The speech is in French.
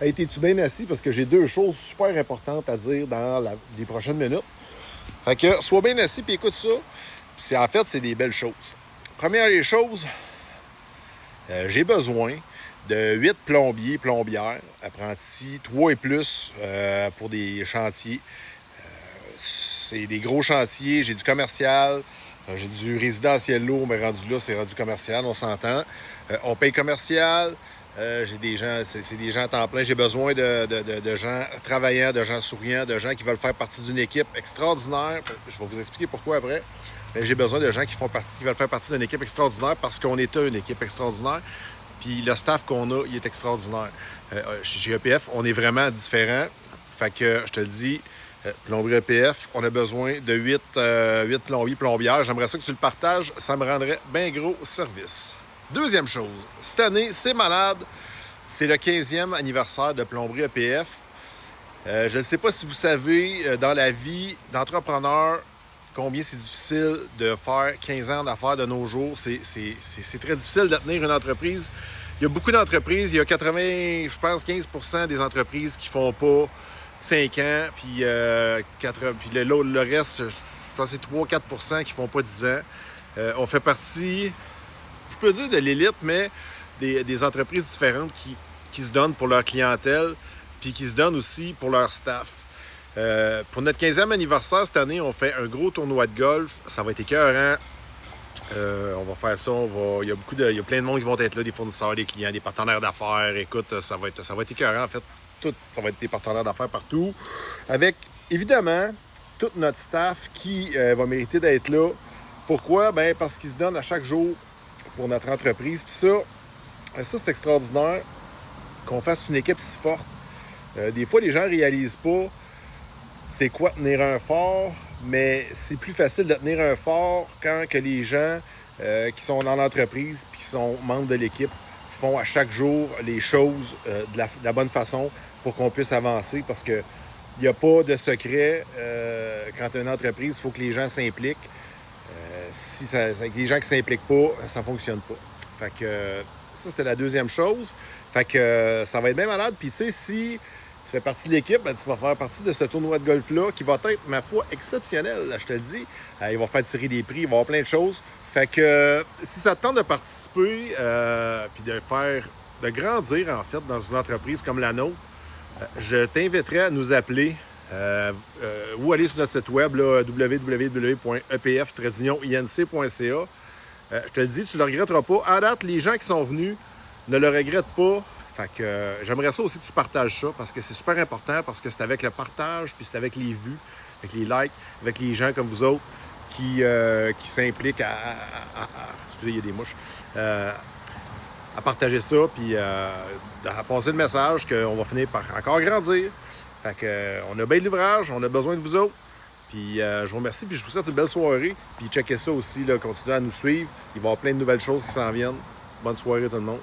Hey, t'es-tu bien assis? Parce que j'ai deux choses super importantes à dire dans les prochaines minutes. Fait que, sois bien assis puis écoute ça. Puis en fait, c'est des belles choses. Première des choses, j'ai besoin de 8 plombiers, plombières, apprentis, 3 et plus pour des chantiers. C'est des gros chantiers, j'ai du commercial, j'ai du résidentiel lourd, mais rendu là, c'est rendu commercial, on s'entend. On paye commercial, j'ai des gens, c'est des gens à temps plein. J'ai besoin de gens travaillants, de gens souriants, de gens qui veulent faire partie d'une équipe extraordinaire. Je vais vous expliquer pourquoi après. Mais j'ai besoin de gens qui veulent faire partie d'une équipe extraordinaire parce qu'on est une équipe extraordinaire. Puis le staff qu'on a, il est extraordinaire. Chez EPF, on est vraiment différent. Fait que je te le dis, plomberie EPF, on a besoin de 8 plombiers, plombières. J'aimerais ça que tu le partages. Ça me rendrait bien gros service. Deuxième chose, cette année, c'est malade. C'est le 15e anniversaire de plomberie EPF. Je ne sais pas si vous savez, dans la vie d'entrepreneur, combien c'est difficile de faire 15 ans d'affaires de nos jours. C'est très difficile de tenir une entreprise. Il y a beaucoup d'entreprises. Il y a 80, je pense, 15% des entreprises qui font pas 5 ans. Puis, puis le reste, je pense que c'est 3-4% qui font pas 10 ans. On fait partie, je peux dire de l'élite, mais des entreprises différentes qui se donnent pour leur clientèle puis qui se donnent aussi pour leur staff. Pour notre 15e anniversaire cette année, on fait un gros tournoi de golf. Ça va être écœurant. On va faire ça. Il y a plein de monde qui vont être là, des fournisseurs, des clients, des partenaires d'affaires. Écoute, ça va être écœurant en fait. Ça va être des partenaires d'affaires partout. Avec, évidemment, tout notre staff qui va mériter d'être là. Pourquoi? Ben parce qu'ils se donnent à chaque jour pour notre entreprise. Puis ça c'est extraordinaire qu'on fasse une équipe si forte. Des fois, les gens ne réalisent pas c'est quoi tenir un fort, mais c'est plus facile de tenir un fort quand que les gens qui sont dans l'entreprise et qui sont membres de l'équipe font à chaque jour les choses de la bonne façon pour qu'on puisse avancer parce que il n'y a pas de secret quand tu as une entreprise, il faut que les gens s'impliquent. Si avec les gens qui ne s'impliquent pas, ça ne fonctionne pas. Fait que ça, c'était la deuxième chose. Fait que ça va être bien malade. Puis tu sais, si tu fais partie de l'équipe, ben, tu vas faire partie de ce tournoi de golf-là qui va être, ma foi, exceptionnel, là, je te le dis. Il va faire tirer des prix, il va y avoir plein de choses. Fait que si ça te tente de participer, puis de grandir, en fait, dans une entreprise comme la nôtre, je t'inviterai à nous appeler ou aller sur notre site web, www.epf-inc.ca. Je te le dis, tu ne le regretteras pas. À date, les gens qui sont venus ne le regrettent pas. Fait que j'aimerais ça aussi que tu partages ça parce que c'est super important, parce que c'est avec le partage, puis c'est avec les vues, avec les likes, avec les gens comme vous autres qui s'impliquent excusez, il y a des mouches. À partager ça, puis à passer le message qu'on va finir par encore grandir. Fait que on a bien de l'ouvrage, on a besoin de vous autres. Puis je vous remercie, puis je vous souhaite une belle soirée. Puis checkez ça aussi, là, continuez à nous suivre. Il va y avoir plein de nouvelles choses qui s'en viennent. Bonne soirée tout le monde.